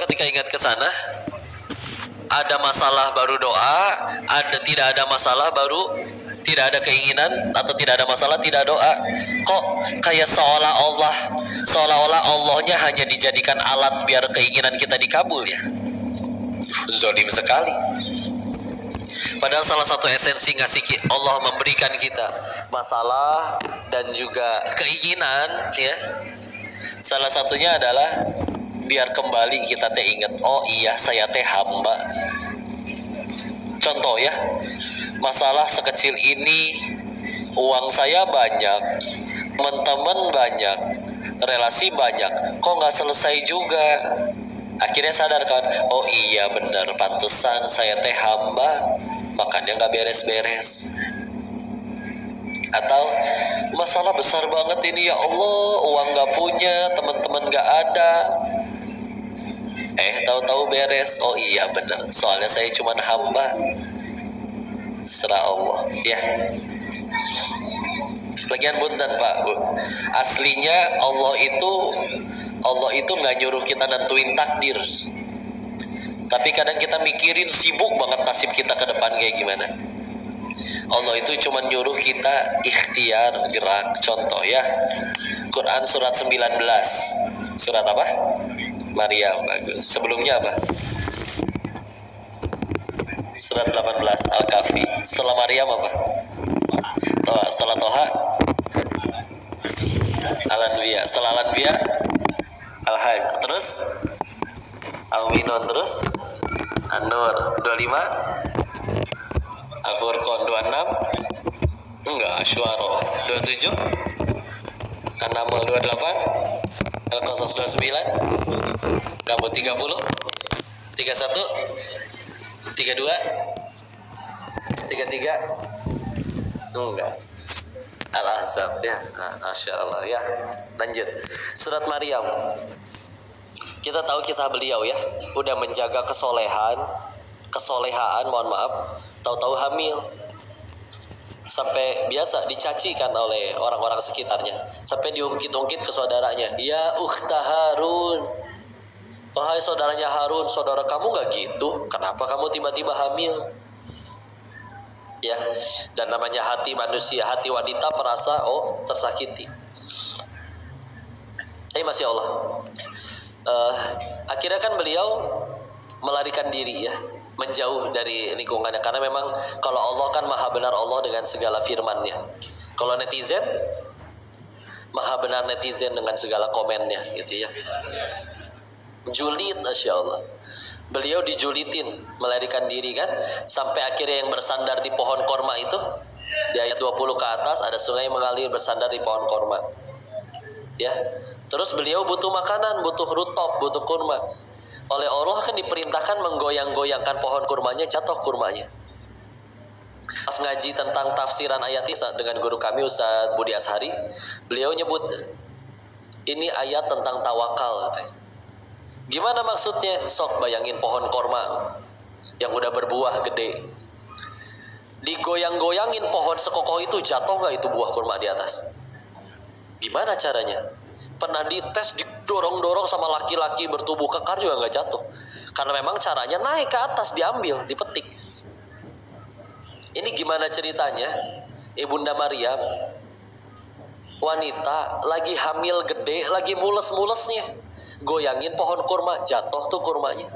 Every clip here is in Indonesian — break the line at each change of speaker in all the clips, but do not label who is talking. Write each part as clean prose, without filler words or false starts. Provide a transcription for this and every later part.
ketika ingat ke sana, ada masalah baru doa, tidak ada masalah baru tidak ada keinginan, atau tidak ada masalah tidak doa. Kok kayak seolah-olah Allahnya hanya dijadikan alat biar keinginan kita dikabul ya? Zolim sekali. Padahal salah satu esensi Allah memberikan kita masalah dan juga keinginan ya, salah satunya adalah biar kembali kita teh ingat, oh iya saya teh hamba. Contoh ya, masalah sekecil ini, uang saya banyak, teman-teman banyak, relasi banyak, kok nggak selesai juga. Akhirnya sadarkan, oh iya benar, pantesan saya teh hamba, makanya nggak beres-beres. Atau masalah besar banget ini ya Allah, uang nggak punya, teman-teman nggak ada, tahu-tahu beres. Oh iya benar, soalnya saya cuma hamba. Serah Allah ya. Lagian punten Pak Bu, aslinya Allah itu nggak nyuruh kita nentuin takdir, tapi kadang kita mikirin sibuk banget nasib kita ke depan kayak gimana. Allah itu cuma nyuruh kita ikhtiar, gerak. Contoh ya, Quran surat 19, surat apa? Maryam. Bagus. Sebelumnya apa? Surat 18 Al-Kahfi. Setelah Maryam apa? Toha. Setelah Toha Al-Anbiya. Setelah Al-Anbiya Al-Hajj. Terus Al-Minun. Terus An-Nur 25, Al-Furqan 26, enggak, Asy-Syu'ara 27, An-Naml 28, Al-Qasas 29, kamu 30, 31, 32, 33, enggak, Al-Ahzab ya. Masya Allah ya. Lanjut, surat Maryam. Kita tahu kisah beliau ya, udah menjaga kesolehan, mohon maaf, tahu-tahu hamil, sampai biasa dicacikan oleh orang-orang sekitarnya, sampai diungkit-ungkit ke saudaranya, ya ukhta Harun, wahai saudaranya Harun, saudara kamu gak gitu, kenapa kamu tiba-tiba hamil? Ya, dan namanya hati manusia, hati wanita merasa tersakiti. Masya Allah. Akhirnya kan beliau melarikan diri ya, menjauh dari lingkungannya, karena memang kalau Allah kan maha benar Allah dengan segala firman-Nya. Kalau netizen, maha benar netizen dengan segala komennya gitu ya. Julid, Masya Allah. Beliau dijulitin, melarikan diri kan, sampai akhirnya yang bersandar di pohon korma itu, di ayat 20 ke atas, ada sungai mengalir bersandar di pohon korma ya. Terus beliau butuh makanan, butuh rutop, butuh kurma. Oleh Allah kan diperintahkan menggoyang-goyangkan pohon kurmanya, jatuh kurmanya. Pas ngaji tentang tafsiran ayat ini dengan guru kami Ustaz Budi Ashari, beliau nyebut ini ayat tentang tawakal katanya. Gimana maksudnya? Sok bayangin pohon korma yang udah berbuah gede, digoyang-goyangin pohon sekokoh itu, jatuh nggak itu buah kurma di atas? Gimana caranya? Pernah dites, didorong-dorong sama laki-laki bertubuh kekar juga nggak jatuh, karena memang caranya naik ke atas, diambil, dipetik. Ini gimana ceritanya? Ibunda Maryam, wanita lagi hamil gede, lagi mules-mulesnya, goyangin pohon kurma, jatuh tuh kurmanya.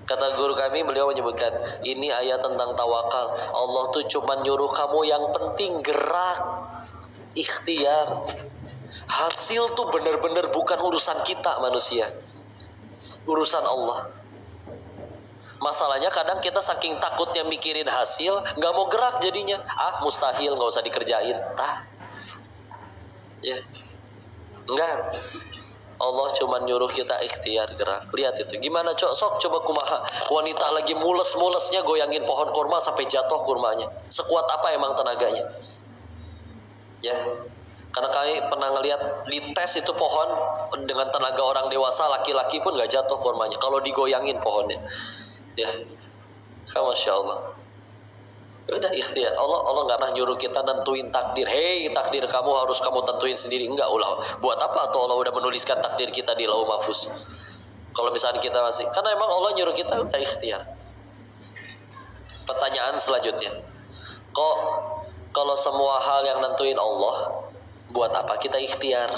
Kata guru kami, beliau menyebutkan ini ayat tentang tawakal. Allah tuh cuma nyuruh kamu yang penting gerak, ikhtiar. Hasil tuh benar-benar bukan urusan kita manusia, urusan Allah. Masalahnya kadang kita saking takutnya mikirin hasil, nggak mau gerak jadinya. Mustahil, nggak usah dikerjain. Ya, enggak. Allah cuma nyuruh kita ikhtiar, gerak. Lihat itu, gimana sok coba kumaha. Wanita lagi mules-mulesnya goyangin pohon kurma sampai jatuh kurmanya. Sekuat apa emang tenaganya? Ya, karena kami pernah ngelihat di tes itu pohon dengan tenaga orang dewasa, laki-laki pun nggak jatuh kurmanya kalau digoyangin pohonnya. Ya, Masya Allah. Udah ikhtiar. Allah nggak pernah nyuruh kita nentuin takdir. Hei, takdir kamu harus kamu tentuin sendiri. Enggak, ulah. Buat apa? Atau Allah udah menuliskan takdir kita di Lauh Mahfuz. Kalau misalnya kita masih, karena emang Allah nyuruh kita udah ikhtiar. Pertanyaan selanjutnya, kok kalau semua hal yang nentuin Allah, buat apa kita ikhtiar?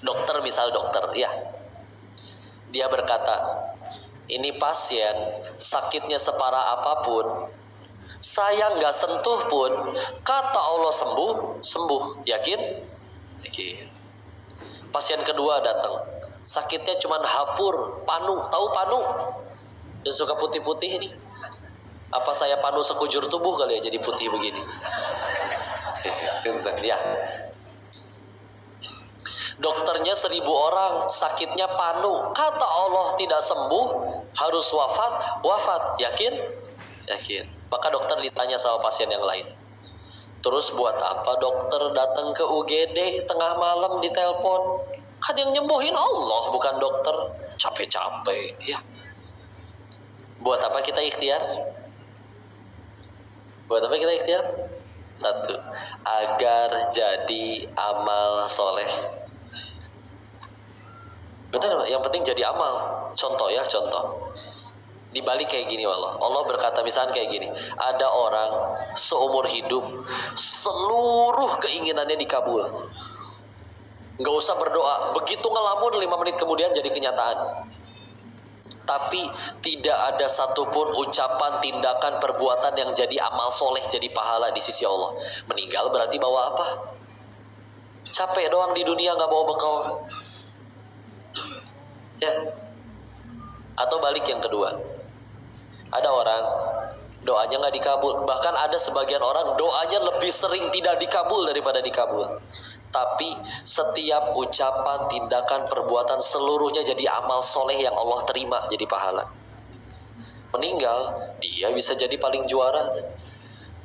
Dokter misal dokter, ya, dia berkata, ini pasien sakitnya separah apapun, saya nggak sentuh pun, kata Allah sembuh. Yakin? Yakin. Pasien kedua datang, sakitnya cuman hapur, panu. Tahu panu? Yang suka putih-putih ini. Apa saya panu sekujur tubuh kali ya jadi putih begini? Ya. Dokternya 1000 orang, sakitnya panu. Kata Allah tidak sembuh, harus wafat. Yakin? Yakin. Maka dokter ditanya sama pasien yang lain. Terus buat apa dokter datang ke UGD tengah malam ditelepon? Kan yang nyembuhin Allah, bukan dokter. Capek-capek, ya. Buat apa kita ikhtiar? Buat apa kita ikhtiar? 1, agar jadi amal soleh. Benar, yang penting jadi amal. Contoh ya, contoh. Dibalik kayak gini Allah berkata misalnya kayak gini, ada orang seumur hidup seluruh keinginannya dikabul, nggak usah berdoa, begitu ngelamun 5 menit kemudian jadi kenyataan. Tapi tidak ada satupun ucapan, tindakan, perbuatan yang jadi amal soleh, jadi pahala di sisi Allah. Meninggal berarti bawa apa? Capek doang di dunia, nggak bawa bekal. Ya. Atau balik yang kedua, ada orang doanya nggak dikabul, bahkan ada sebagian orang doanya lebih sering tidak dikabul daripada dikabul. Tapi setiap ucapan, tindakan, perbuatan seluruhnya jadi amal soleh yang Allah terima, jadi pahala. Meninggal, dia bisa jadi paling juara,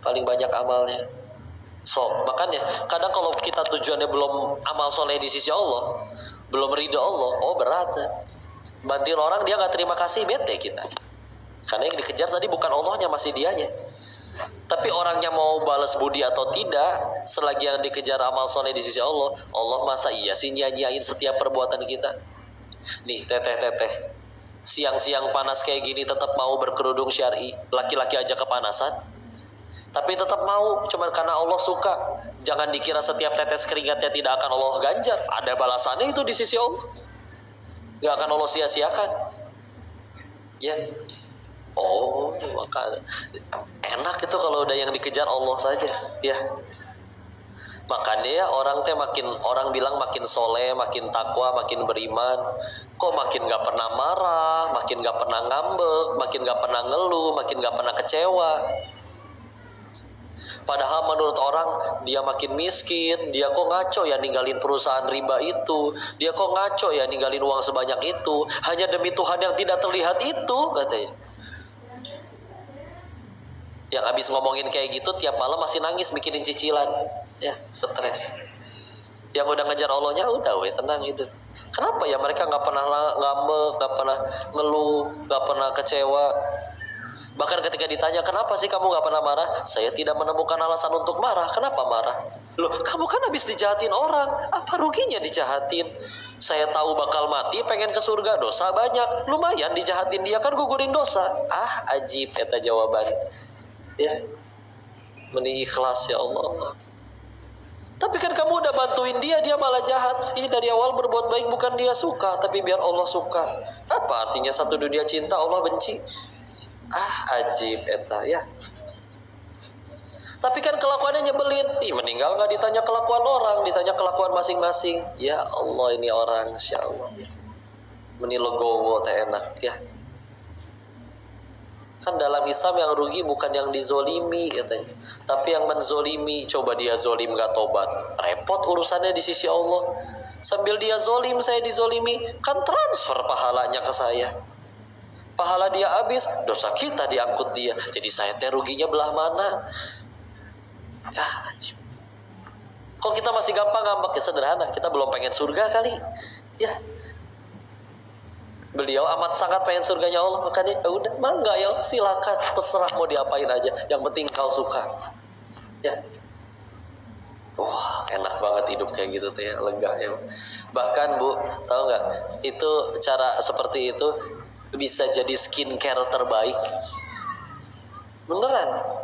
paling banyak amalnya. So, makanya kadang kalau kita tujuannya belum amal soleh di sisi Allah, belum ridho Allah, oh berat. Bantuin orang dia nggak terima kasih, bete kita. Karena yang dikejar tadi bukan Allahnya, masih dianya. Tapi orangnya mau balas budi atau tidak, selagi yang dikejar amal soleh di sisi Allah, Allah masa iya sih nyanyiin setiap perbuatan kita? Nih teteh, siang-siang panas kayak gini tetap mau berkerudung syar'i, laki-laki aja kepanasan, tapi tetap mau, cuman karena Allah suka. Jangan dikira setiap tetes keringatnya tidak akan Allah ganjar, ada balasannya itu di sisi Allah, gak akan Allah sia-siakan. Ya. Oh, maka enak itu kalau udah yang dikejar Allah saja, ya. Makanya ya orang bilang makin soleh, makin takwa, makin beriman, kok makin gak pernah marah, makin gak pernah ngambek, makin gak pernah ngeluh, makin gak pernah kecewa. Padahal menurut orang dia makin miskin, dia kok ngaco ya ninggalin perusahaan riba itu, dia kok ngaco ya ninggalin uang sebanyak itu, hanya demi Tuhan yang tidak terlihat itu, katanya. Yang habis ngomongin kayak gitu tiap malam masih nangis mikirin cicilan, ya stres. Yang udah ngejar Allahnya udah tenang itu. Kenapa ya mereka nggak pernah ngambek, nggak pernah ngeluh, nggak pernah kecewa? Bahkan ketika ditanya kenapa sih kamu nggak pernah marah, saya tidak menemukan alasan untuk marah. Kenapa marah? Loh, kamu kan habis dijahatin orang, apa ruginya dijahatin? Saya tahu bakal mati, pengen ke surga, dosa banyak, lumayan dijahatin dia kan gugurin dosa. Ah, ajib eta jawaban. Ya, meni ikhlas ya Allah. Tapi kan kamu udah bantuin dia, dia malah jahat. Ini dari awal berbuat baik bukan dia suka, tapi biar Allah suka. Apa artinya satu dunia cinta Allah benci? Ah, ajib eta ya. Tapi kan kelakuannya nyebelin. Meninggal nggak ditanya kelakuan orang, ditanya kelakuan masing-masing. Ya Allah, ini orang, insya Allah. Ya. Meni legowo teh enak ya. Kan dalam Islam yang rugi bukan yang dizolimi katanya, tapi yang menzolimi. Coba dia zolim gak tobat, repot urusannya di sisi Allah. Sambil dia zolim, saya dizolimi, kan transfer pahalanya ke saya. Pahala dia habis, dosa kita diangkut dia. Jadi saya teh ruginya belah mana? Ya, ajib. Kok kita masih gampang ngambek, ya sederhana. Kita belum pengen surga kali. Ya. Beliau amat sangat pengen surganya Allah, makanya ya udah, mangga ya silakan, terserah mau diapain aja, yang penting kau suka. Ya. Wah, enak banget hidup kayak gitu tuh ya, lega ya. Bahkan Bu, tahu nggak? Itu cara seperti itu bisa jadi skincare terbaik. Beneran.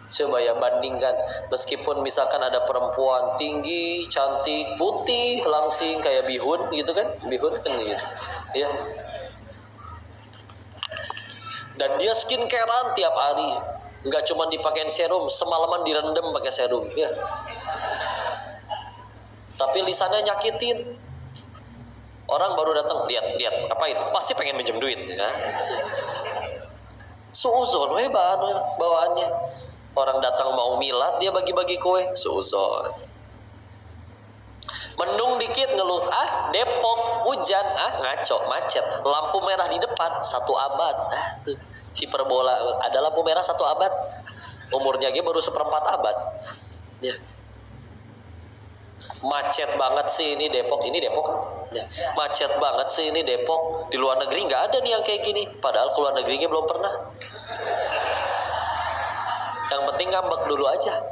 Coba ya bandingkan, meskipun misalkan ada perempuan tinggi, cantik, putih, langsing kayak bihun gitu kan, bihun kan gitu, ya. Dan dia skincarean tiap hari, nggak cuma dipakein serum, semalaman direndam pakai serum, ya. Tapi lisannya nyakitin. Orang baru datang, lihat, ngapain? Pasti pengen minjem duit, ya. Suuzon, bawaannya. Orang datang mau milad, dia bagi-bagi kue, suuzon. Mendung dikit ngeluh, Depok hujan, ngaco, macet, lampu merah di depan 1 abad, tuh hiperbola, ada lampu merah 1 abad, umurnya baru 1/4 abad, ya. Macet banget sih ini Depok ya. Macet banget sih ini Depok. Di luar negeri nggak ada nih yang kayak gini, padahal keluar negerinya belum pernah. Yang penting ngambek dulu aja.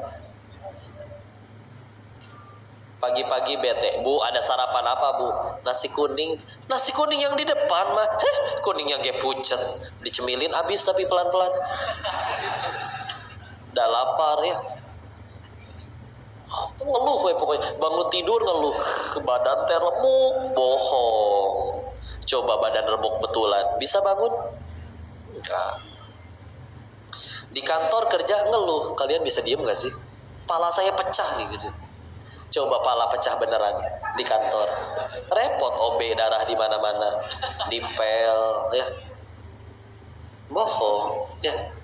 Pagi-pagi bete, Bu, ada sarapan apa, Bu? Nasi kuning yang di depan mah, kuning yang kayak pucet, dicemilin habis tapi pelan-pelan. Udah lapar ya. Ngeluh pokoknya, bangun tidur ngeluh, badan teh remuk, bohong. Coba badan remuk betulan, bisa bangun? Enggak. Di kantor kerja ngeluh, kalian bisa diem gak sih? Pala saya pecah nih gitu. Coba pala pecah beneran di kantor, repot, OB darah di mana-mana, dipel, ya. Bohong, ya.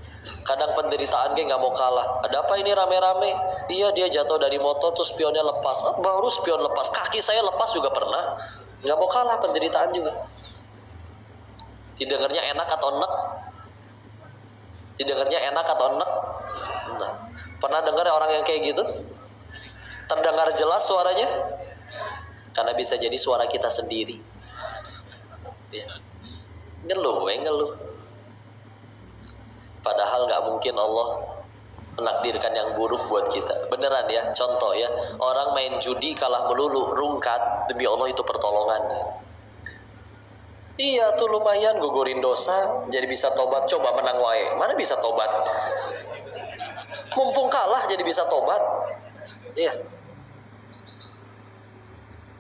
Kadang penderitaan nggak mau kalah. Ada apa ini rame-rame? Iya, dia jatuh dari motor terus spionnya lepas. Baru spion lepas, kaki saya lepas juga pernah. Nggak mau kalah penderitaan juga. Didengarnya enak atau enek? Nah, pernah dengar orang yang kayak gitu? Terdengar jelas suaranya? Karena bisa jadi suara kita sendiri. Ya. Ngeluh. Padahal nggak mungkin Allah menakdirkan yang buruk buat kita. Beneran ya, contoh ya, orang main judi kalah melulu, rungkat, demi Allah itu pertolongan. Iya tuh lumayan gugurin dosa, jadi bisa tobat. Coba menang wae, mana bisa tobat? Mumpung kalah jadi bisa tobat. Iya.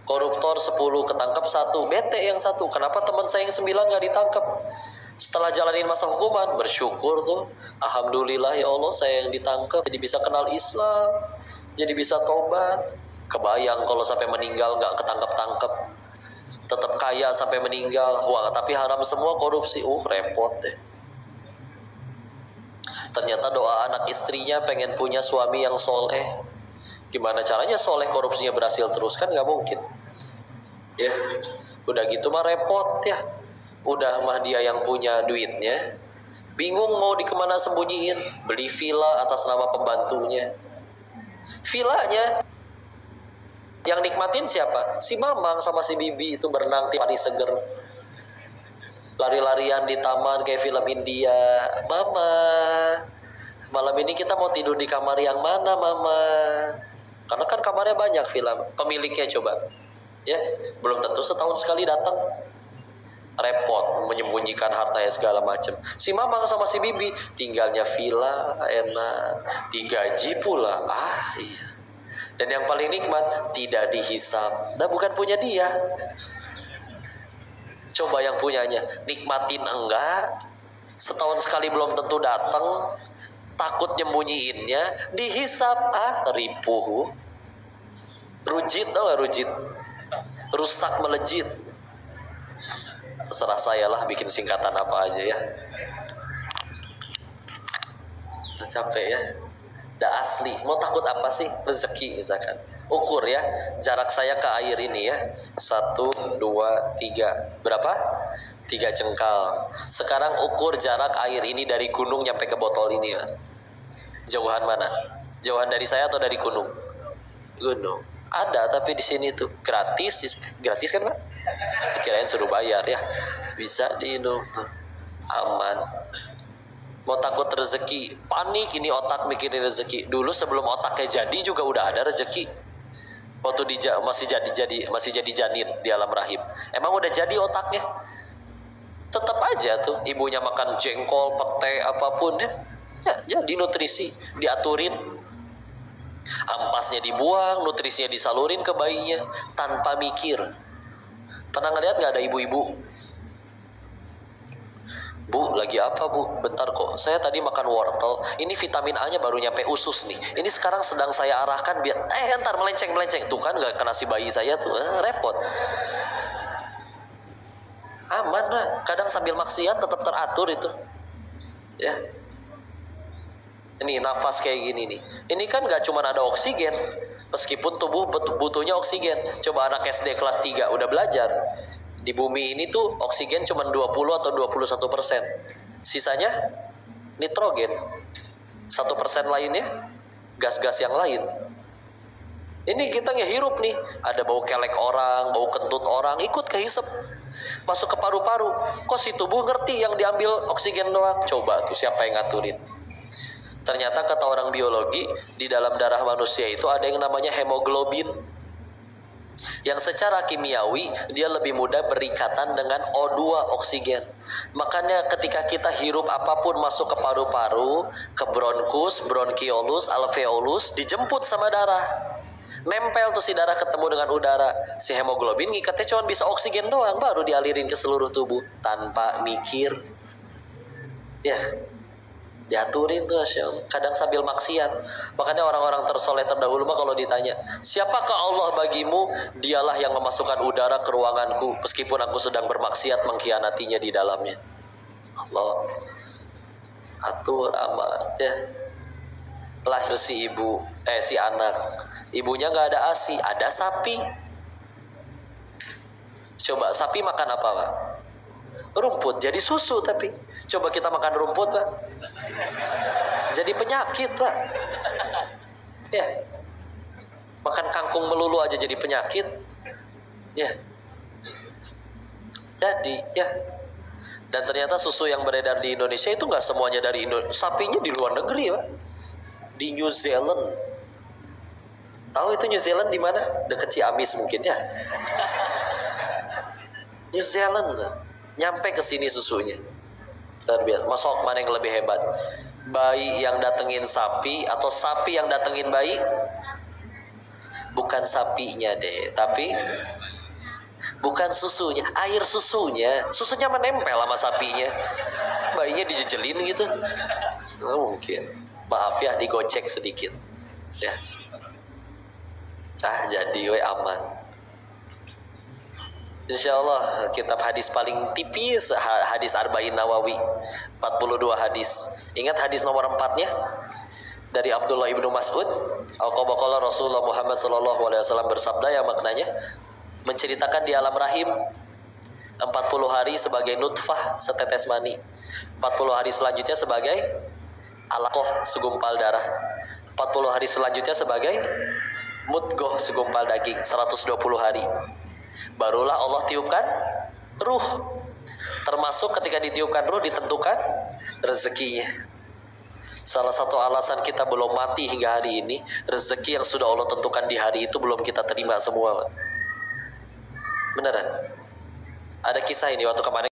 Koruptor 10 ketangkap 1, bete yang 1. Kenapa teman saya yang 9 nggak ditangkap? Setelah jalanin masa hukuman, bersyukur tuh, alhamdulillah ya Allah saya yang ditangkap, jadi bisa kenal Islam, jadi bisa tobat. Kebayang kalau sampai meninggal nggak ketangkep-tangkep, tetap kaya sampai meninggal, wah tapi haram semua, korupsi, repot deh. Ternyata doa anak istrinya pengen punya suami yang soleh. Gimana caranya soleh korupsinya berhasil terus? Kan nggak mungkin. Ya, udah gitu mah repot ya. Udah mah dia yang punya duitnya, bingung mau kemana sembunyiin, beli villa atas nama pembantunya. Villanya yang nikmatin siapa? Si Mamang sama si Bibi itu berenang tiap hari seger, lari-larian di taman kayak film India. Mama, malam ini kita mau tidur di kamar yang mana, Mama? Karena kan kamarnya banyak film. Pemiliknya coba, ya belum tentu setahun sekali datang. Repot menyembunyikan hartanya segala macam. Si Mamang sama si Bibi tinggalnya villa enak, digaji pula. Iya. Dan yang paling nikmat tidak dihisap. Nah, bukan punya dia. Coba yang punyanya nikmatin enggak? Setahun sekali belum tentu datang, takut nyembunyiinnya, dihisap ripuh. Rujit, tau gak rujit? Rusak melejit. Terserah saya lah bikin singkatan apa aja ya. Udah capek ya. Udah asli. Mau takut apa sih? Rezeki misalkan. Ukur ya. Jarak saya ke air ini ya. 1, 2, 3. Berapa? 3 jengkal. Sekarang ukur jarak air ini dari gunung nyampe ke botol ini ya. Jauhan mana? Jauhan dari saya atau dari gunung? Gunung. Ada, tapi di sini tuh gratis. Gratis kan Pak? Kirain suruh bayar ya. Bisa di tuh aman. Mau takut rezeki, panik ini otak mikirin rezeki. Dulu sebelum otaknya jadi juga udah ada rezeki. Waktu masih jadi janin di alam rahim. Emang udah jadi otaknya. Tetap aja tuh ibunya makan jengkol, pete, apapun ya. Ya jadi nutrisi diaturin. Ampasnya dibuang, nutrisinya disalurin ke bayinya tanpa mikir. Pernah ngeliat nggak ada ibu-ibu? Bu, lagi apa bu? Bentar kok, saya tadi makan wortel. Ini vitamin A-nya baru nyampe usus nih. Ini sekarang sedang saya arahkan biar, ntar melenceng. Tuh kan nggak kena si bayi saya tuh, repot. Aman lah, kadang sambil maksiat tetap teratur itu. Ya. Ini nafas kayak gini nih. Ini kan gak cuma ada oksigen. Meskipun tubuh butuhnya oksigen. Coba anak SD kelas 3 udah belajar. Di bumi ini tuh oksigen cuma 20 atau 21%. Sisanya nitrogen. 1% lainnya gas-gas yang lain. Ini kita ngehirup nih. Ada bau kelek orang, bau kentut orang, ikut kehisap. Masuk ke paru-paru. Kok si tubuh ngerti yang diambil oksigen doang? Coba tuh siapa yang ngaturin? Ternyata kata orang biologi, di dalam darah manusia itu ada yang namanya hemoglobin. Yang secara kimiawi, dia lebih mudah berikatan dengan O2 oksigen. Makanya ketika kita hirup apapun masuk ke paru-paru, ke bronkus, bronkiolus, alveolus, dijemput sama darah. Nempel tuh si darah ketemu dengan udara. Si hemoglobin ngikatnya cuma bisa oksigen doang, baru dialirin ke seluruh tubuh. Tanpa mikir. Ya. Diaturin tuh kadang sambil maksiat. Makanya orang-orang tersoleh terdahulu mah kalau ditanya, siapakah Allah bagimu? Dialah yang memasukkan udara ke ruanganku meskipun aku sedang bermaksiat mengkhianatinya di dalamnya. Allah atur amat ya. Lahir si anak, ibunya nggak ada ASI, ada sapi. Coba sapi makan apa Pak? Rumput, jadi susu. Tapi coba kita makan rumput Pak, jadi penyakit Pak. Ya, makan kangkung melulu aja jadi penyakit. Ya, jadi ya. Dan ternyata susu yang beredar di Indonesia itu nggak semuanya dari Indonesia. Sapinya di luar negeri Pak, di New Zealand. Tahu itu New Zealand di mana? Dekat Ciamis mungkin ya. New Zealand, nyampe ke sini susunya. Luar biasa. Masuk mana yang lebih hebat? Bayi yang datengin sapi atau sapi yang datengin bayi? Bukan sapinya deh, tapi bukan susunya, air susunya. Susunya menempel sama sapinya. Bayinya dijejelin gitu. Nggak mungkin. Maaf ya, digocek sedikit. Ya. Jadi aman. Insya Allah kitab hadis paling tipis hadis Arba'in Nawawi, 42 hadis. Ingat hadis nomor 4-nya dari Abdullah ibnu Mas'ud. Al-Qobaqala Rasulullah Muhammad SAW bersabda yang maknanya menceritakan di alam rahim 40 hari sebagai nutfah setetes mani, 40 hari selanjutnya sebagai alaqah segumpal darah, 40 hari selanjutnya sebagai mudghah segumpal daging, 120 hari. Barulah Allah tiupkan ruh. Termasuk ketika ditiupkan ruh ditentukan rezekinya. Salah satu alasan kita belum mati hingga hari ini, rezeki yang sudah Allah tentukan di hari itu belum kita terima semua. Beneran. Ada kisah ini waktu kemarin